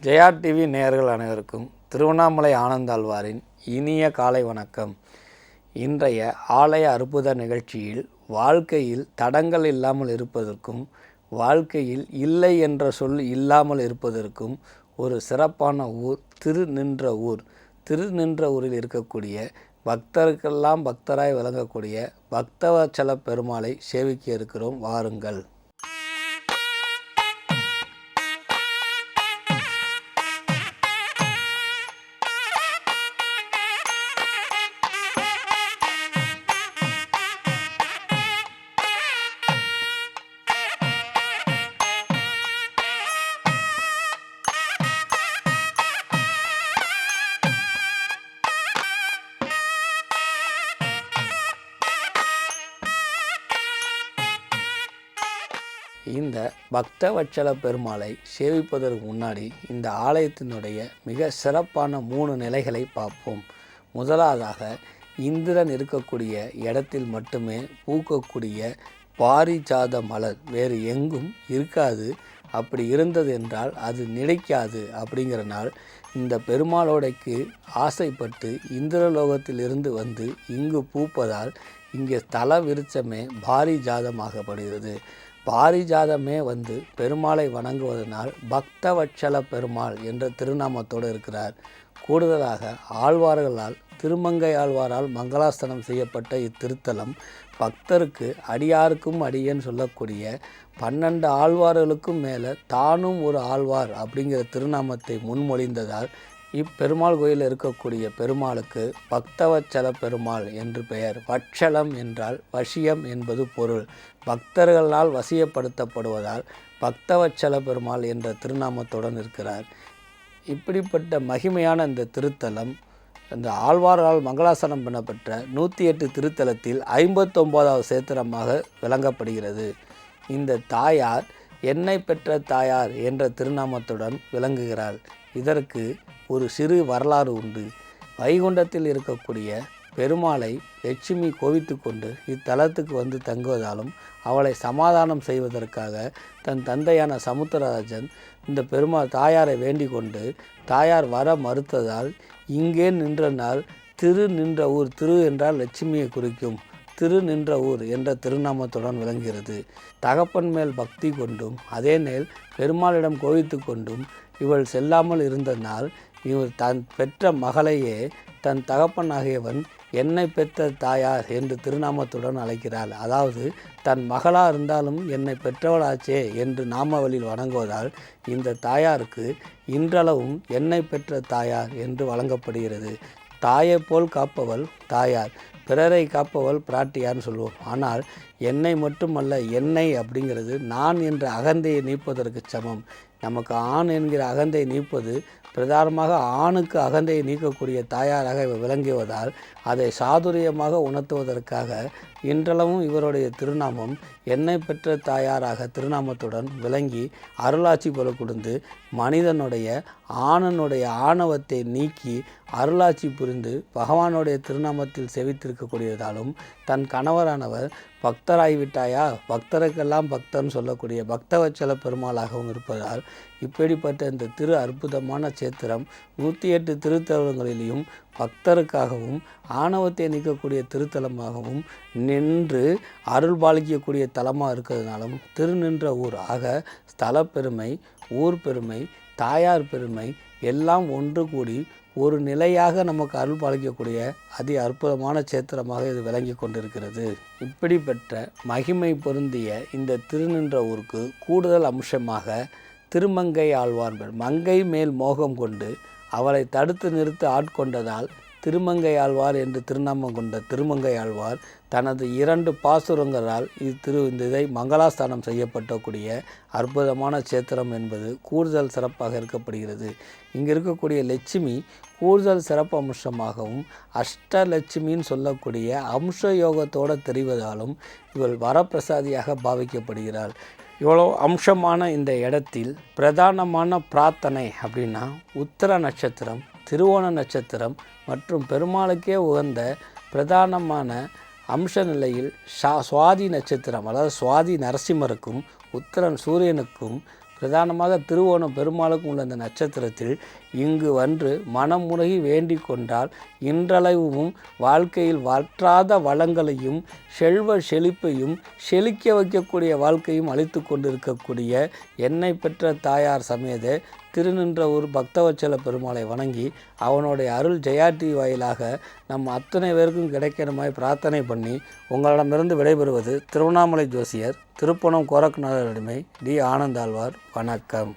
Jaya TV நேயர்கள் அனைவருக்கும் திருவண்ணாமலை ஆனந்தாழ்வாரின் இனிய காலை வணக்கம். இன்றைய ஆலய அற்புத நிகழ்ச்சியில் வாழ்க்கையில் தடங்கள் இல்லாமல் இருப்பதற்கும் வாழ்க்கையில் இல்லை என்ற சொல் இல்லாமல் இருப்பதற்கும் ஒரு சிறப்பான ஊர் திருநின்ற ஊர். திருநின்ற ஊரில் இருக்கக்கூடிய பக்தருக்கெல்லாம் பக்தராய் விளங்கக்கூடிய பக்தவத்சல பெருமாளை சேவிக்க இருக்கிறோம், வாருங்கள். இந்த பக்தவத்சல பெருமாளை சேவிப்பதற்கு முன்னாடி இந்த ஆலயத்தினுடைய மிக சிறப்பான 3 நிலைகளை பார்ப்போம். முதலாவதாக இந்திரன் இருக்கக்கூடிய இடத்தில் மட்டுமே பூக்கக்கூடிய பாரிஜாத மலர் வேறு எங்கும் இருக்காது. அப்படி இருந்தது என்றால் அது நிலைக்காது. அப்படிங்கிறனால் இந்த பெருமாளோடைக்கு ஆசைப்பட்டு இந்திரலோகத்திலிருந்து வந்து இங்கு பூப்பதால் இங்கே ஸ்தல விருட்சமே பாரிஜாதமாகப்படுகிறது. பாரிஜாதமே வந்து பெருமாளை வணங்குவதனால் பக்தவத்சல பெருமாள் என்ற திருநாமத்தோடு இருக்கிறார். கூடுதலாக ஆழ்வார்களால் திருமங்கை ஆழ்வாரால் மங்களாஸ்தனம் செய்யப்பட்ட இத்திருத்தலம் பக்தருக்கு அடியாருக்கும் அடியேன்னு சொல்லக்கூடிய 12 ஆழ்வார்களுக்கும் மேலே தானும் ஒரு ஆழ்வார் அப்படிங்கிற திருநாமத்தை முன்மொழிந்ததால் இப்பெருமாள் கோயிலில் இருக்கக்கூடிய பெருமாளுக்கு பக்தவத்சல பெருமாள் என்று பெயர். வட்சலம் என்றால் வசியம் என்பது பொருள். பக்தர்களால் வசியப்படுத்தப்படுவதால் பக்தவத்சல பெருமாள் என்ற திருநாமத்துடன் இருக்கிறார். இப்படிப்பட்ட மகிமையான இந்த திருத்தலம் இந்த ஆழ்வாரால் மங்களாசனம் பண்ணப்பட்ட 108 திருத்தலத்தில் 59வது சேத்திரமாக விளங்கப்படுகிறது. இந்த தாயார் என்னை பெற்ற தாயார் என்ற திருநாமத்துடன் விளங்குகிறாள். இதற்கு ஒரு சிறு வரலாறு உண்டு. வைகுண்டத்தில் இருக்கக்கூடிய பெருமாளை லட்சுமி கோவித்து கொண்டு இத்தலத்துக்கு வந்து தங்குவதாலும் அவளை சமாதானம் செய்வதற்காக தன் தந்தையான சமுத்திரராஜன் இந்த தாயாரை வேண்டிக் கொண்டு தாயார் வர மறுத்ததால் இங்கே நின்ற நாள் திருநின்ற ஊர், திரு என்றால் லட்சுமியை குறிக்கும், திருநின்ற ஊர் என்ற திருநாமத்துடன் விளங்குகிறது. தகப்பன் மேல் பக்தி கொண்டும் அதே நேல் பெருமாளிடம் கோவித்து கொண்டும் இவள் செல்லாமல் இருந்த நாள் இவர் தன் பெற்ற மகளையே தன் தகப்பனாகியவன் என்னை பெற்ற தாயார் என்று திருநாமத்துடன் அழைக்கிறாள். அதாவது தன் மகளாக இருந்தாலும் என்னை பெற்றவளாச்சே என்று நாமவழியில் வணங்குவதால் இந்த தாயாருக்கு இன்றளவும் என்னை பெற்ற தாயார் என்று வழங்கப்படுகிறது. தாயை போல் காப்பவள் தாயார், பிறரை காப்பவள் பிராட்டியார்னு சொல்லுவோம். ஆனால் என்னை மட்டுமல்ல, என்னை அப்படிங்கிறது நான் என்ற அகந்தையை நீப்பதற்கு சமம். நமக்கு ஆண் என்கிற அகந்தை நீப்பது பிரதானமாக ஆணுக்கு அகந்தையை நீக்கக்கூடிய தாயாராக இவர் விளங்குவதால் அதை சாதுரியமாக உணர்த்துவதற்காக இன்றளவும் இவருடைய திருநாமம் என்னை பெற்ற தாயாராக திருநாமத்துடன் விளங்கி அருளாட்சி போல கொடுத்து மனிதனுடைய ஆணனுடைய ஆணவத்தை நீக்கி அருளாட்சி புரிந்து பகவானுடைய திருநாமத்தில் செவித்திருக்கக்கூடியதாலும் தன் கணவரானவர் பக்தராகிவிட்டாயா, பக்தருக்கெல்லாம் பக்தன் சொல்லக்கூடிய பக்தவத்சல பெருமாளாகவும் இருப்பதால் இப்படிப்பட்ட இந்த திரு அற்புதமான சேத்திரம் 108 திருத்தலங்களிலும் பக்தருக்காகவும் ஆணவத்தை நீக்கக்கூடிய திருத்தலமாகவும் நின்று அருள் பாலிக்கக்கூடிய தலமாக இருக்கிறதுனாலும் திருநின்ற ஊர் ஆக ஸ்தல பெருமை, ஊர் பெருமை, தாயார் பெருமை எல்லாம் ஒன்று கூடி ஒரு நிலையாக நமக்கு அருள் பாலிக்கக்கூடிய அதி அற்புதமான சேத்திரமாக இது விளங்கி கொண்டிருக்கிறது. இப்படிப்பட்ட மகிமை பொருந்திய இந்த திருநின்ற ஊருக்கு கூடுதல் அம்சமாக திருமங்கை ஆழ்வார் மங்கை மேல் மோகம் கொண்டு அவளை தடுத்து நிறுத்த ஆட்கொண்டதால் திருமங்கை ஆழ்வார் என்று திருநாமம் கொண்ட திருமங்கை ஆழ்வார் தனது 2 பாசுரங்களால் இந்த இதை மங்களாஸ்தானம் செய்யப்படக்கூடிய அற்புதமான சேத்திரம் என்பது கூடுதல் சிறப்பாக இருக்கப்படுகிறது. இங்கே இருக்கக்கூடிய லட்சுமி கூடுதல் சிறப்பு அம்சமாகவும் அஷ்டலட்சுமின்னு சொல்லக்கூடிய அம்ச யோகத்தோடு தெரிவதாலும் இவள் வரப்பிரசாதியாக பாவிக்கப்படுகிறாள். இவ்வளோ அம்சமான இந்த இடத்தில் பிரதானமான பிரார்த்தனை அப்படின்னா உத்திர நட்சத்திரம், திருவோண நட்சத்திரம் மற்றும் பெருமாளுக்கே உகந்த பிரதானமான அம்ச நிலையில் சுவாதி நட்சத்திரம், அதாவது சுவாதி நரசிம்மருக்கும் உத்திரன் சூரியனுக்கும் பிரதானமாக திருவோணம் பெருமாளுக்கும் உள்ள அந்த நட்சத்திரத்தில் இங்கு வந்து மனம் முருகி வேண்டிக் கொண்டால் இன்றளவும் வாழ்க்கையில் வற்றாத வளங்களையும் செல்வ செழிப்பையும் செழிக்க வைக்கக்கூடிய வாழ்க்கையும் அளித்து கொண்டிருக்கக்கூடிய என்னை பெற்ற தாயார் சமேத திருநின்றவூர் பக்தவச்சல பெருமாளை வணங்கி அவனுடைய அருள் ஜெயாட்டி வாயிலாக நம் அத்தனை பேருக்கும் கிடைக்கணுமாய் பிரார்த்தனை பண்ணி உங்களிடமிருந்து விடைபெறுவது திருவண்ணாமலை ஜோசியர் திருப்பணம் கோரக்நாதரிடமே டி ஆனந்தாழ்வார். வணக்கம்.